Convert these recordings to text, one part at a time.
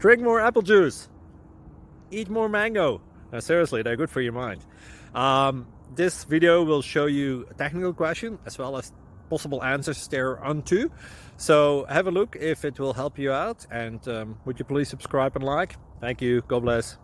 Drink more apple juice. Eat more mango. No, seriously, they're good for your mind. This video will show you a technical question as well as possible answers thereunto. So have a look if it will help you out, and would you please subscribe and like? Thank you. God bless.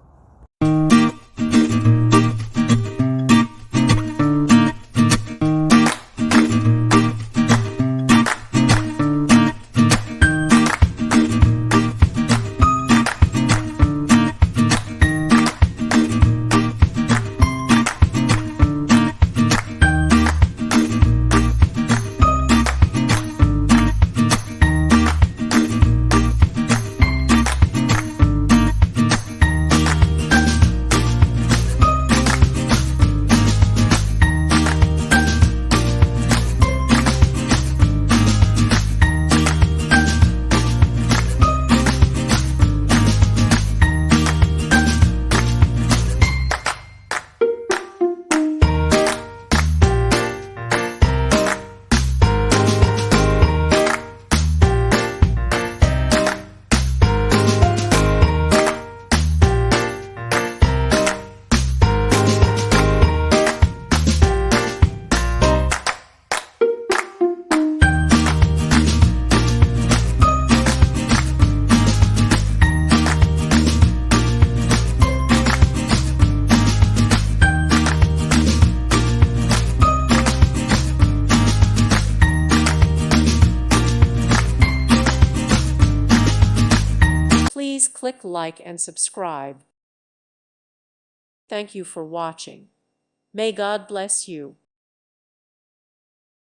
Please click like and subscribe. Thank you for watching. May God bless you.